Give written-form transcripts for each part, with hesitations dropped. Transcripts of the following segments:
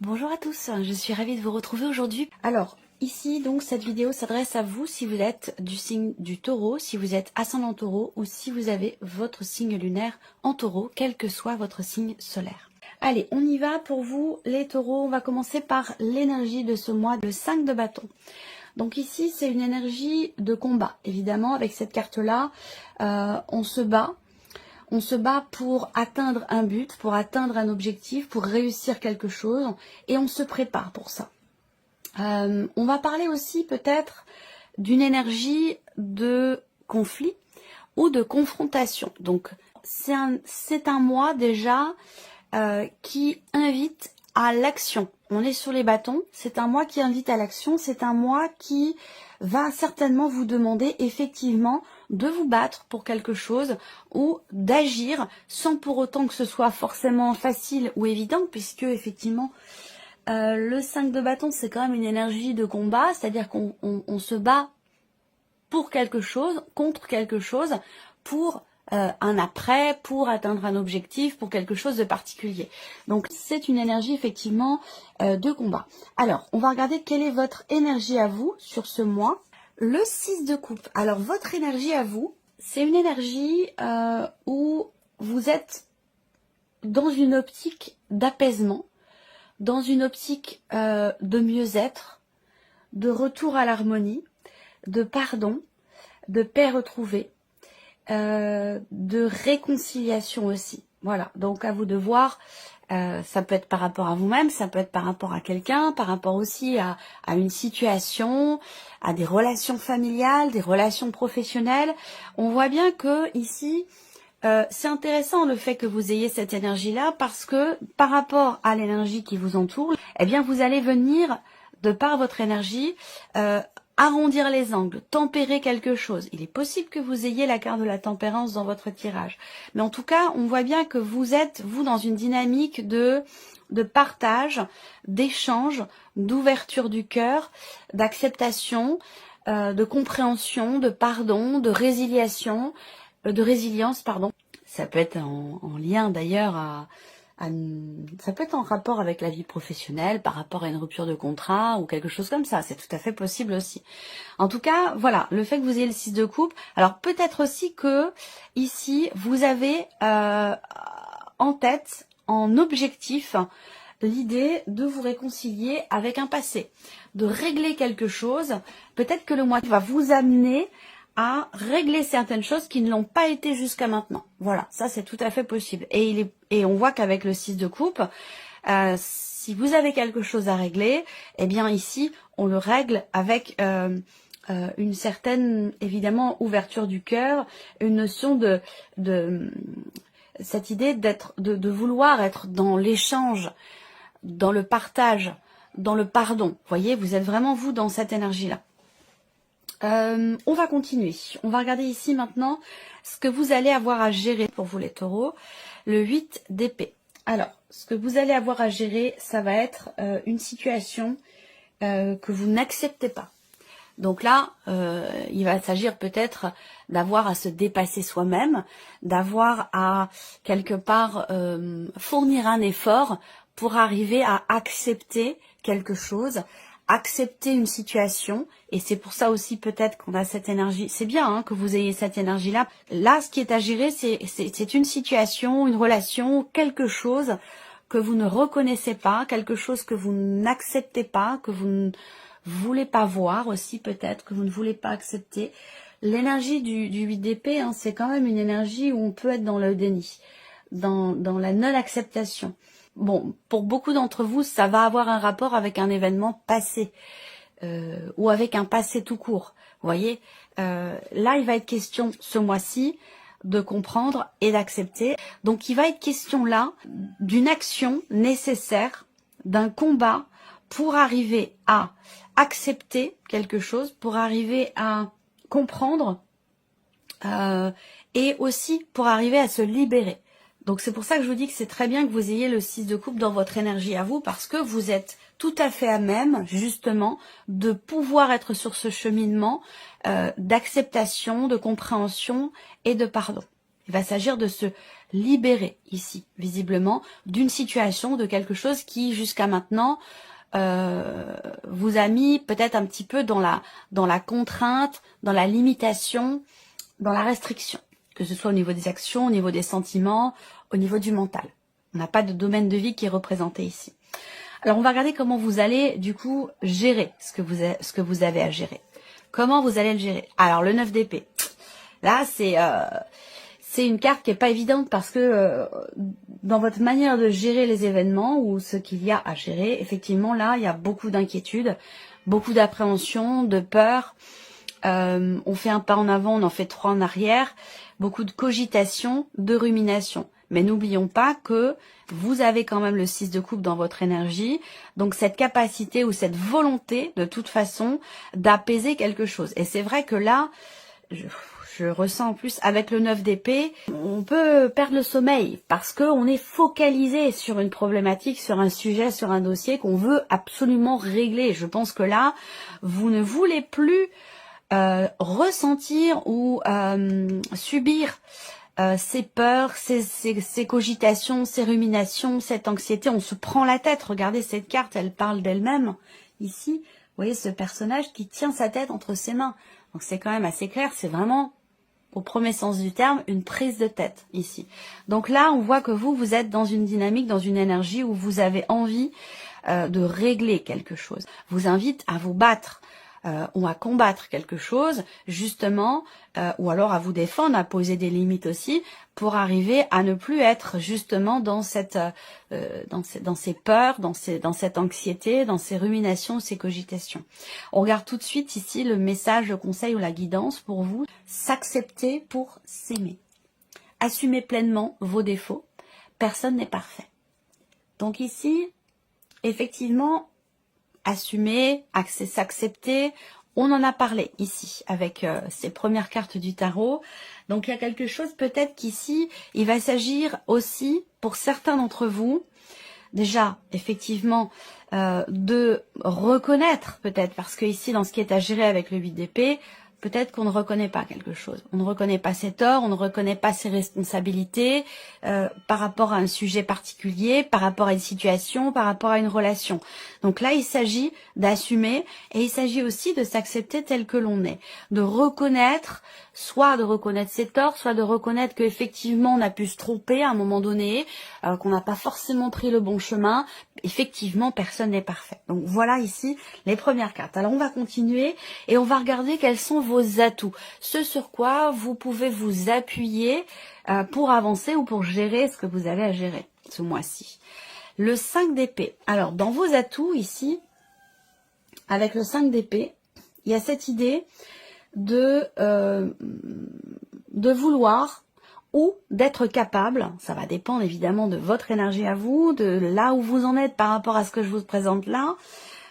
Bonjour à tous, je suis ravie de vous retrouver aujourd'hui. Alors, ici, donc, cette vidéo s'adresse à vous si vous êtes du signe du taureau, si vous êtes ascendant taureau ou si vous avez votre signe lunaire en taureau, quel que soit votre signe solaire. Allez, on y va pour vous, les taureaux. On va commencer par l'énergie de ce mois, le 5 de bâton. Donc ici, c'est une énergie de combat. Évidemment, avec cette carte-là, on se bat. On se bat pour atteindre un but, pour atteindre un objectif, pour réussir quelque chose, et on se prépare pour ça. On va parler aussi peut-être d'une énergie de conflit ou de confrontation. Donc c'est un mois déjà qui invite à l'action. On est sur les bâtons, c'est un mois qui invite à l'action, c'est un mois qui va certainement vous demander effectivement de vous battre pour quelque chose ou d'agir sans pour autant que ce soit forcément facile ou évident, puisque effectivement le 5 de bâton c'est quand même une énergie de combat, c'est-à-dire qu'on se bat pour quelque chose, contre quelque chose, pour un après, pour atteindre un objectif, pour quelque chose de particulier. Donc c'est une énergie effectivement de combat. Alors, on va regarder quelle est votre énergie à vous sur ce mois. Le 6 de coupe. Alors, votre énergie à vous, c'est une énergie où vous êtes dans une optique d'apaisement, dans une optique de mieux-être, de retour à l'harmonie, de pardon, de paix retrouvée, de réconciliation aussi. Voilà, donc à vous de voir, ça peut être par rapport à vous-même, ça peut être par rapport à quelqu'un, par rapport aussi à une situation, à des relations familiales, des relations professionnelles. On voit bien que ici, c'est intéressant le fait que vous ayez cette énergie-là parce que par rapport à l'énergie qui vous entoure, eh bien vous allez venir, de par votre énergie, arrondir les angles, tempérer quelque chose. Il est possible que vous ayez la carte de la tempérance dans votre tirage. Mais en tout cas, on voit bien que vous êtes, vous, dans une dynamique de partage, d'échange, d'ouverture du cœur, d'acceptation, de compréhension, de pardon, de résilience, pardon. Ça peut être en lien d'ailleurs ça peut être en rapport avec la vie professionnelle, par rapport à une rupture de contrat ou quelque chose comme ça. C'est tout à fait possible aussi. En tout cas, voilà, le fait que vous ayez le 6 de coupe. Alors peut-être aussi que ici, vous avez en tête, en objectif, l'idée de vous réconcilier avec un passé, de régler quelque chose. Peut-être que le mois va vous amener à régler certaines choses qui ne l'ont pas été jusqu'à maintenant. Voilà, ça c'est tout à fait possible. Et on voit qu'avec le 6 de coupe, si vous avez quelque chose à régler, eh bien ici, on le règle avec une certaine, évidemment, ouverture du cœur, une notion de cette idée de vouloir être dans l'échange, dans le partage, dans le pardon. Vous voyez, vous êtes vraiment vous dans cette énergie-là. On va continuer. On va regarder ici maintenant ce que vous allez avoir à gérer pour vous les taureaux. Le 8 d'épée. Alors, ce que vous allez avoir à gérer, ça va être une situation que vous n'acceptez pas. Donc là, il va s'agir peut-être d'avoir à se dépasser soi-même, d'avoir à quelque part fournir un effort pour arriver à accepter quelque chose, accepter une situation, et c'est pour ça aussi peut-être qu'on a cette énergie. C'est bien hein, que vous ayez cette énergie-là. Là, ce qui est à gérer, c'est une situation, une relation, quelque chose que vous ne reconnaissez pas, quelque chose que vous n'acceptez pas, que vous ne voulez pas voir aussi peut-être, que vous ne voulez pas accepter. L'énergie du 8 d'épée, hein, c'est quand même une énergie où on peut être dans le déni, dans la non-acceptation. Bon, pour beaucoup d'entre vous, ça va avoir un rapport avec un événement passé ou avec un passé tout court. Vous voyez, là, il va être question ce mois-ci de comprendre et d'accepter. Donc, il va être question là d'une action nécessaire, d'un combat pour arriver à accepter quelque chose, pour arriver à comprendre et aussi pour arriver à se libérer. Donc c'est pour ça que je vous dis que c'est très bien que vous ayez le 6 de coupe dans votre énergie à vous, parce que vous êtes tout à fait à même, justement, de pouvoir être sur ce cheminement d'acceptation, de compréhension et de pardon. Il va s'agir de se libérer ici, visiblement, d'une situation, de quelque chose qui, jusqu'à maintenant, vous a mis peut-être un petit peu dans la contrainte, dans la limitation, dans la restriction, que ce soit au niveau des actions, au niveau des sentiments, au niveau du mental. On n'a pas de domaine de vie qui est représenté ici. Alors, on va regarder comment vous allez, du coup, gérer ce que vous avez à gérer. Comment vous allez le gérer? Alors, le 9 d'épée. Là, c'est une carte qui est pas évidente parce que dans votre manière de gérer les événements ou ce qu'il y a à gérer, effectivement, là, il y a beaucoup d'inquiétude, beaucoup d'appréhension, de peur. On fait un pas en avant, on en fait 3 en arrière. Beaucoup de cogitation, de rumination. Mais n'oublions pas que vous avez quand même le 6 de coupe dans votre énergie. Donc cette capacité ou cette volonté, de toute façon, d'apaiser quelque chose. Et c'est vrai que là, je ressens en plus avec le 9 d'épée, on peut perdre le sommeil parce qu'on est focalisé sur une problématique, sur un sujet, sur un dossier qu'on veut absolument régler. Je pense que là, vous ne voulez plus ressentir ou subir ces peurs, ces cogitations, ces ruminations, cette anxiété. On se prend la tête. Regardez cette carte, elle parle d'elle-même. Ici, vous voyez ce personnage qui tient sa tête entre ses mains. Donc c'est quand même assez clair, c'est vraiment, au premier sens du terme, une prise de tête ici. Donc là, on voit que vous êtes dans une dynamique, dans une énergie où vous avez envie de régler quelque chose. Je vous invite à vous battre. Ou à combattre quelque chose, justement, ou alors à vous défendre, à poser des limites aussi, pour arriver à ne plus être justement dans dans ces peurs, dans cette anxiété, dans ces ruminations, ces cogitations. On regarde tout de suite ici le message, le conseil ou la guidance pour vous. S'accepter pour s'aimer. Assumez pleinement vos défauts. Personne n'est parfait. Donc ici, effectivement, assumer, s'accepter, on en a parlé ici avec ces premières cartes du tarot. Donc il y a quelque chose peut-être qu'ici, il va s'agir aussi pour certains d'entre vous, déjà effectivement de reconnaître peut-être, parce que ici dans ce qui est à gérer avec le 8 d'épée, peut-être qu'on ne reconnaît pas quelque chose. On ne reconnaît pas ses torts, on ne reconnaît pas ses responsabilités par rapport à un sujet particulier, par rapport à une situation, par rapport à une relation. Donc là, il s'agit d'assumer et il s'agit aussi de s'accepter tel que l'on est. De reconnaître, soit de reconnaître ses torts, soit de reconnaître qu'effectivement on a pu se tromper à un moment donné, qu'on n'a pas forcément pris le bon chemin. Effectivement, personne n'est parfait. Donc voilà ici les premières cartes. Alors on va continuer et on va regarder quels sont vos atouts. Ce sur quoi vous pouvez vous appuyer pour avancer ou pour gérer ce que vous avez à gérer ce mois-ci. Le 5 d'épée. Alors dans vos atouts ici, avec le 5 d'épée, il y a cette idée de vouloir ou d'être capable, ça va dépendre évidemment de votre énergie à vous, de là où vous en êtes par rapport à ce que je vous présente là,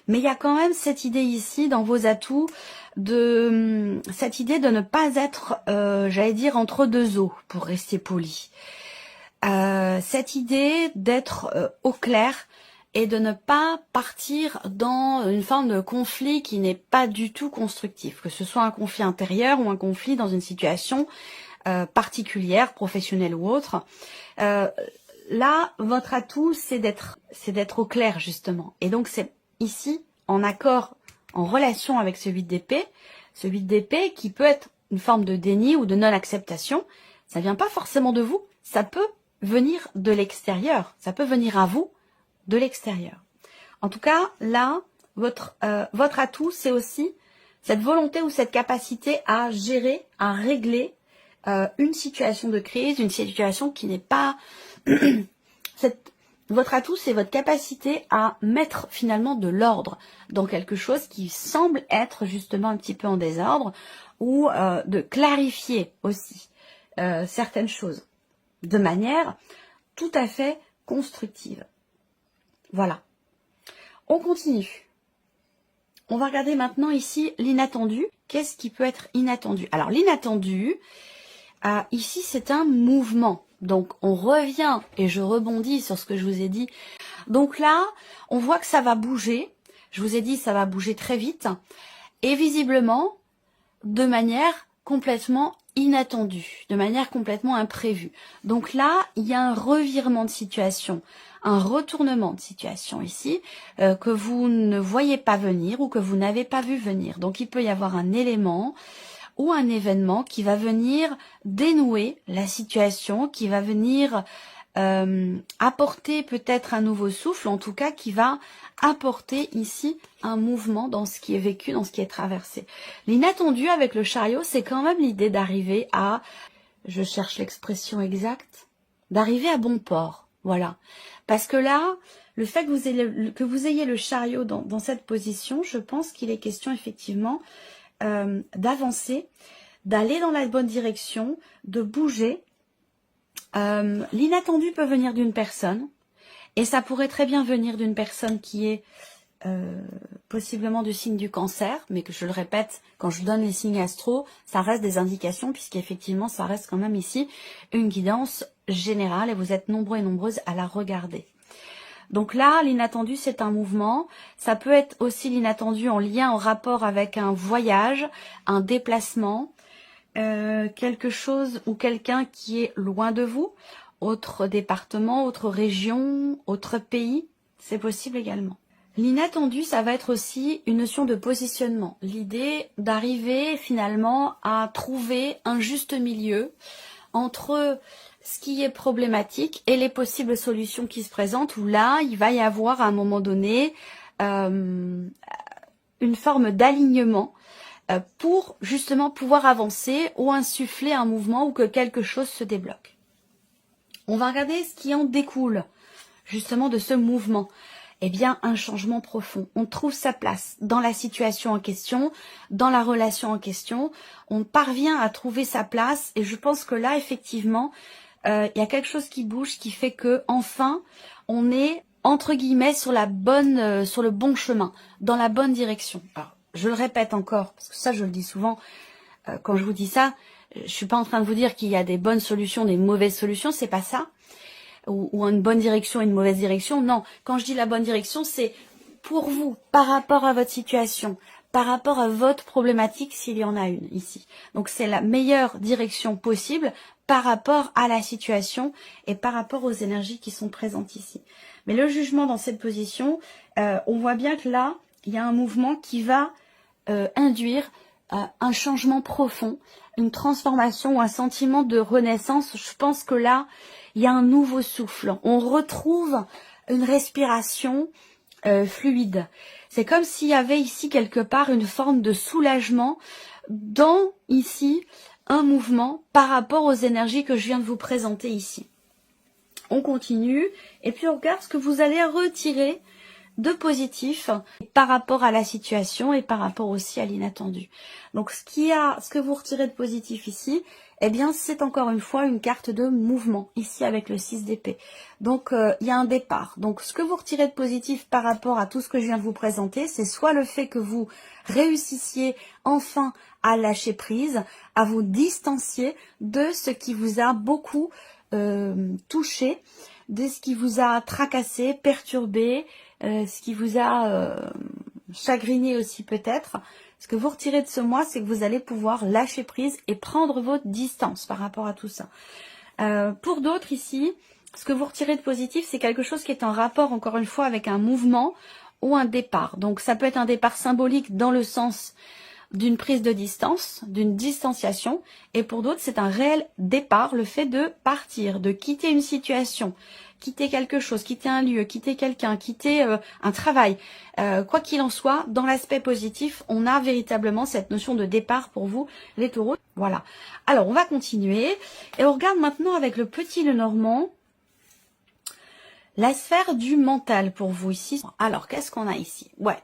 mais il y a quand même cette idée ici dans vos atouts, cette idée de ne pas être, j'allais dire, entre deux eaux, pour rester poli. Cette idée d'être au clair et de ne pas partir dans une forme de conflit qui n'est pas du tout constructif, que ce soit un conflit intérieur ou un conflit dans une situation particulière, professionnelle ou autre. Là, votre atout, c'est d'être au clair, justement. Et donc, c'est ici, en accord, en relation avec ce 8 d'épée qui peut être une forme de déni ou de non-acceptation. Ça vient pas forcément de vous, ça peut venir de l'extérieur, ça peut venir à vous de l'extérieur. En tout cas, là, votre atout, c'est aussi cette volonté ou cette capacité à gérer, à régler une situation de crise, une situation qui n'est pas... Votre atout, c'est votre capacité à mettre finalement de l'ordre dans quelque chose qui semble être justement un petit peu en désordre, ou de clarifier aussi certaines choses de manière tout à fait constructive. Voilà. On continue. On va regarder maintenant ici l'inattendu. Qu'est-ce qui peut être inattendu? Alors l'inattendu, ici c'est un mouvement. Donc on revient et je rebondis sur ce que je vous ai dit. Donc là, on voit que ça va bouger. Je vous ai dit ça va bouger très vite. Et visiblement, de manière complètement inattendue, de manière complètement imprévue. Donc là, il y a un revirement de situation, un retournement de situation ici, que vous ne voyez pas venir ou que vous n'avez pas vu venir. Donc il peut y avoir un élément ou un événement qui va venir dénouer la situation, qui va venir apporter peut-être un nouveau souffle, en tout cas qui va apporter ici un mouvement dans ce qui est vécu, dans ce qui est traversé. L'inattendu avec le chariot, c'est quand même l'idée d'arriver à, je cherche l'expression exacte, d'arriver à bon port, voilà. Parce que là, le fait que vous ayez le chariot dans cette position, je pense qu'il est question effectivement d'avancer, d'aller dans la bonne direction, de bouger. L'inattendu peut venir d'une personne, et ça pourrait très bien venir d'une personne qui est possiblement du signe du cancer, mais que je le répète, quand je donne les signes astro, ça reste des indications, puisqu'effectivement ça reste quand même ici une guidance générale, et vous êtes nombreux et nombreuses à la regarder. Donc là, l'inattendu, c'est un mouvement. Ça peut être aussi l'inattendu en lien, en rapport avec un voyage, un déplacement, quelque chose ou quelqu'un qui est loin de vous, autre département, autre région, autre pays, c'est possible également. L'inattendu, ça va être aussi une notion de positionnement. L'idée d'arriver finalement à trouver un juste milieu entre ce qui est problématique et les possibles solutions qui se présentent, où là, il va y avoir à un moment donné une forme d'alignement pour justement pouvoir avancer ou insuffler un mouvement ou que quelque chose se débloque. On va regarder ce qui en découle justement de ce mouvement. Eh bien, un changement profond. On trouve sa place dans la situation en question, dans la relation en question. On parvient à trouver sa place et je pense que là, effectivement, il y a quelque chose qui bouge, qui fait que enfin, on est entre guillemets sur le bon chemin, dans la bonne direction. Alors, je le répète encore, parce que ça, je le dis souvent, quand je vous dis ça, je suis pas en train de vous dire qu'il y a des bonnes solutions, des mauvaises solutions, c'est pas ça. Ou une bonne direction et une mauvaise direction. Non, quand je dis la bonne direction, c'est pour vous, par rapport à votre situation, par rapport à votre problématique, s'il y en a une ici. Donc c'est la meilleure direction possible par rapport à la situation et par rapport aux énergies qui sont présentes ici. Mais le jugement dans cette position, on voit bien que là, il y a un mouvement qui va induire un changement profond, une transformation ou un sentiment de renaissance. Je pense que là, il y a un nouveau souffle. On retrouve une respiration fluide. C'est comme s'il y avait ici quelque part une forme de soulagement dans ici un mouvement par rapport aux énergies que je viens de vous présenter ici. On continue et puis on regarde ce que vous allez retirer de positif par rapport à la situation et par rapport aussi à l'inattendu. Donc ce que vous retirez de positif ici, eh bien c'est encore une fois une carte de mouvement, ici avec le 6 d'épée. Donc il y a un départ. Donc ce que vous retirez de positif par rapport à tout ce que je viens de vous présenter, c'est soit le fait que vous réussissiez enfin à lâcher prise, à vous distancier de ce qui vous a beaucoup touché, de ce qui vous a tracassé, perturbé, ce qui vous a chagriné aussi peut-être. Ce que vous retirez de ce mois, c'est que vous allez pouvoir lâcher prise et prendre votre distance par rapport à tout ça. Pour d'autres ici, ce que vous retirez de positif, c'est quelque chose qui est en rapport, encore une fois, avec un mouvement ou un départ. Donc ça peut être un départ symbolique dans le sens d'une prise de distance, d'une distanciation, et pour d'autres, c'est un réel départ, le fait de partir, de quitter une situation, quitter quelque chose, quitter un lieu, quitter quelqu'un, quitter un travail. Quoi qu'il en soit, dans l'aspect positif, on a véritablement cette notion de départ pour vous, les taureaux. Voilà. Alors, on va continuer, et on regarde maintenant avec le petit Lenormand, la sphère du mental pour vous ici. Alors, qu'est-ce qu'on a ici? Ouais.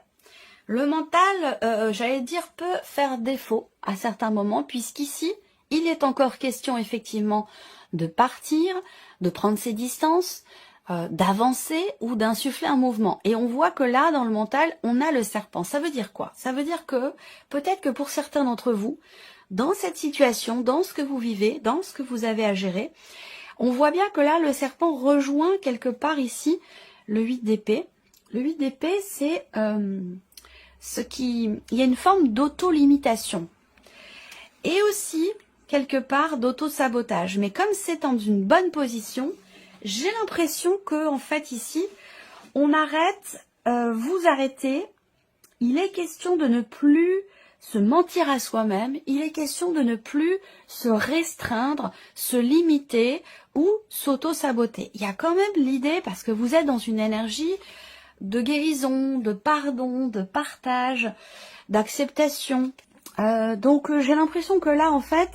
Le mental, j'allais dire, peut faire défaut à certains moments, puisqu'ici, il est encore question effectivement de partir, de prendre ses distances, d'avancer ou d'insuffler un mouvement. Et on voit que là, dans le mental, on a le serpent. Ça veut dire quoi? Ça veut dire que, peut-être que pour certains d'entre vous, dans cette situation, dans ce que vous vivez, dans ce que vous avez à gérer, on voit bien que là, le serpent rejoint quelque part ici le 8 d'épée. Le 8 d'épée, c'est... il y a une forme d'auto-limitation. Et aussi, quelque part d'auto-sabotage. Mais comme c'est dans une bonne position, j'ai l'impression que en fait ici, on arrête, vous arrêtez. Il est question de ne plus se mentir à soi-même, il est question de ne plus se restreindre, se limiter ou s'auto-saboter. Il y a quand même l'idée, parce que vous êtes dans une énergie de guérison, de pardon, de partage, d'acceptation. Donc j'ai l'impression que là, en fait,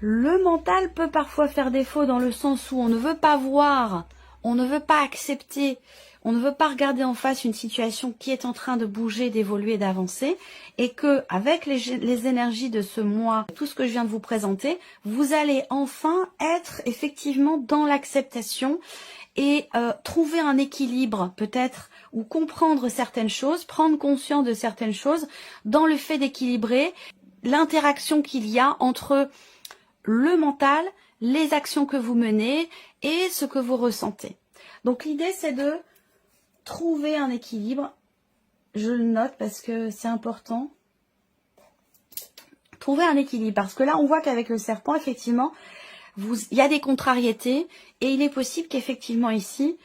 le mental peut parfois faire défaut dans le sens où on ne veut pas voir, on ne veut pas accepter, on ne veut pas regarder en face une situation qui est en train de bouger, d'évoluer, d'avancer, et que avec les énergies de ce mois, tout ce que je viens de vous présenter, vous allez enfin être effectivement dans l'acceptation et trouver un équilibre peut-être, ou comprendre certaines choses, prendre conscience de certaines choses, dans le fait d'équilibrer l'interaction qu'il y a entre le mental, les actions que vous menez et ce que vous ressentez. Donc l'idée c'est de trouver un équilibre. Je le note parce que c'est important. Trouver un équilibre, parce que là on voit qu'avec le serpent, effectivement, il y a des contrariétés et il est possible qu'effectivement ici,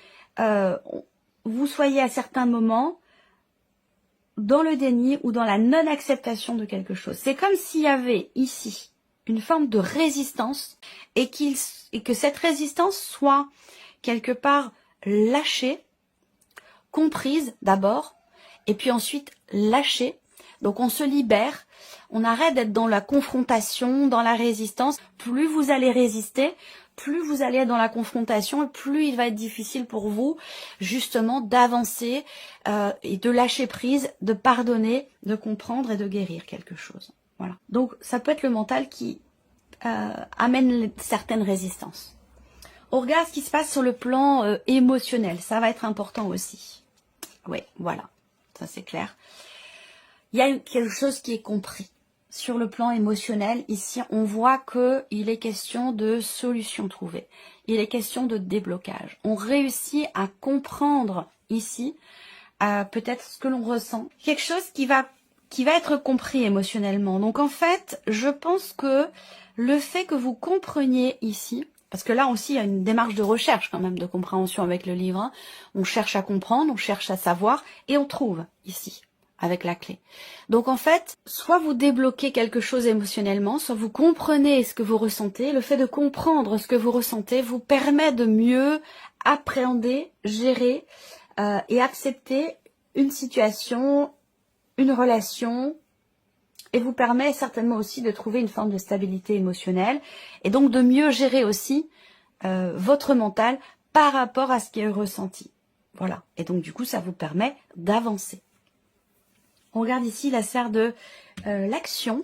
vous soyez à certains moments dans le déni ou dans la non-acceptation de quelque chose. C'est comme s'il y avait ici une forme de résistance et que cette résistance soit quelque part lâchée, comprise d'abord, et puis ensuite lâchée. Donc on se libère, on arrête d'être dans la confrontation, dans la résistance. Plus vous allez résister, plus vous allez être dans la confrontation, et plus il va être difficile pour vous justement d'avancer et de lâcher prise, de pardonner, de comprendre et de guérir quelque chose. Voilà. Donc ça peut être le mental qui amène certaines résistances. On regarde ce qui se passe sur le plan émotionnel, ça va être important aussi. Oui, voilà, ça c'est clair. Il y a quelque chose qui est compris. Sur le plan émotionnel, ici, on voit qu'il est question de solutions trouvées. Il est question de déblocage. On réussit à comprendre ici peut-être ce que l'on ressent. Quelque chose qui va être compris émotionnellement. Donc en fait, je pense que le fait que vous compreniez ici, parce que là aussi il y a une démarche de recherche quand même, de compréhension avec le livre. Hein. On cherche à comprendre, on cherche à savoir et on trouve ici. Avec la clé. Donc en fait, soit vous débloquez quelque chose émotionnellement, soit vous comprenez ce que vous ressentez. Le fait de comprendre ce que vous ressentez vous permet de mieux appréhender, gérer et accepter une situation, une relation, et vous permet certainement aussi de trouver une forme de stabilité émotionnelle et donc de mieux gérer aussi votre mental par rapport à ce qui est ressenti. Voilà. Et donc du coup, ça vous permet d'avancer. On regarde ici la sphère de l'action.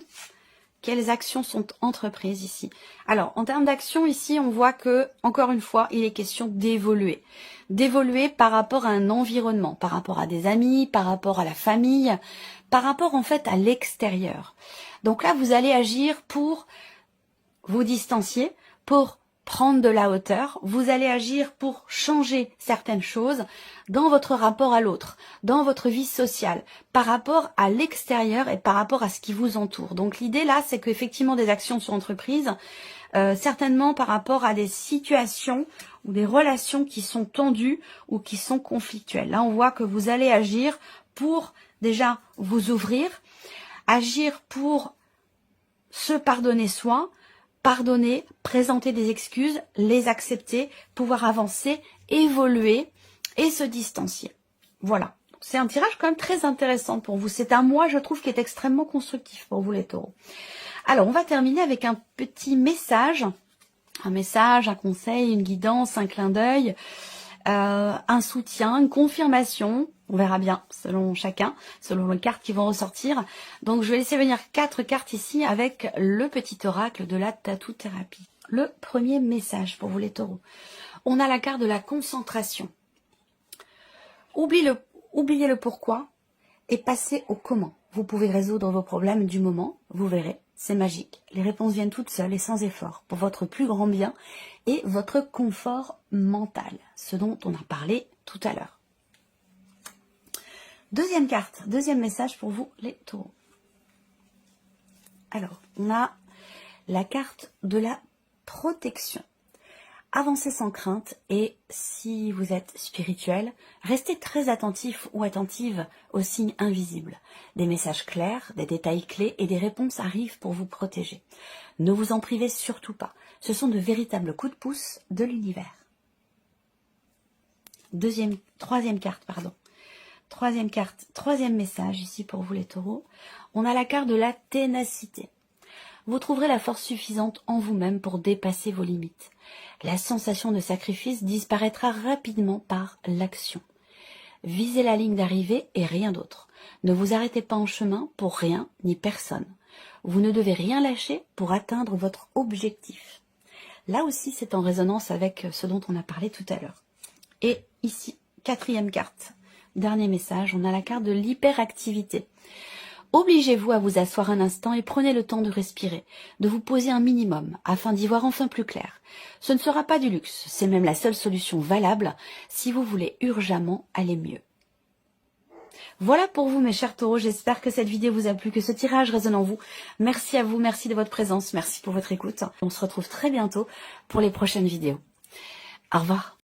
Quelles actions sont entreprises ici? Alors, en termes d'action, ici, on voit que, encore une fois, il est question d'évoluer. D'évoluer par rapport à un environnement, par rapport à des amis, par rapport à la famille, par rapport, en fait, à l'extérieur. Donc là, vous allez agir pour vous distancier, pour prendre de la hauteur, vous allez agir pour changer certaines choses dans votre rapport à l'autre, dans votre vie sociale, par rapport à l'extérieur et par rapport à ce qui vous entoure. Donc l'idée là, c'est qu'effectivement des actions sont entreprises, certainement par rapport à des situations ou des relations qui sont tendues ou qui sont conflictuelles. Là, on voit que vous allez agir pour déjà vous ouvrir, agir pour se pardonner soi, pardonner, présenter des excuses, les accepter, pouvoir avancer, évoluer et se distancier. Voilà. C'est un tirage quand même très intéressant pour vous. C'est un mois, je trouve, qui est extrêmement constructif pour vous les taureaux. Alors, on va terminer avec un petit message. Un message, un conseil, une guidance, un clin d'œil, un soutien, une confirmation. On verra bien selon chacun, selon les cartes qui vont ressortir. Donc je vais laisser venir 4 cartes ici avec le petit oracle de la tattoo thérapie. Le premier message pour vous les taureaux. On a la carte de la concentration. Oubliez le pourquoi et passez au comment. Vous pouvez résoudre vos problèmes du moment, vous verrez, c'est magique. Les réponses viennent toutes seules et sans effort pour votre plus grand bien et votre confort mental, ce dont on a parlé tout à l'heure. Deuxième carte, deuxième message pour vous les taureaux. Alors, on a la carte de la protection. Avancez sans crainte et si vous êtes spirituel, restez très attentif ou attentive aux signes invisibles. Des messages clairs, des détails clés et des réponses arrivent pour vous protéger. Ne vous en privez surtout pas. Ce sont de véritables coups de pouce de l'univers. Troisième carte. Troisième message ici pour vous les taureaux. On a la carte de la ténacité. Vous trouverez la force suffisante en vous-même pour dépasser vos limites. La sensation de sacrifice disparaîtra rapidement par l'action. Visez la ligne d'arrivée et rien d'autre. Ne vous arrêtez pas en chemin pour rien ni personne. Vous ne devez rien lâcher pour atteindre votre objectif. Là aussi, c'est en résonance avec ce dont on a parlé tout à l'heure. Et ici, quatrième carte. Dernier message, on a la carte de l'hyperactivité. Obligez-vous à vous asseoir un instant et prenez le temps de respirer, de vous poser un minimum, afin d'y voir enfin plus clair. Ce ne sera pas du luxe, c'est même la seule solution valable si vous voulez urgemment aller mieux. Voilà pour vous mes chers taureaux, j'espère que cette vidéo vous a plu, que ce tirage résonne en vous. Merci à vous, merci de votre présence, merci pour votre écoute. On se retrouve très bientôt pour les prochaines vidéos. Au revoir.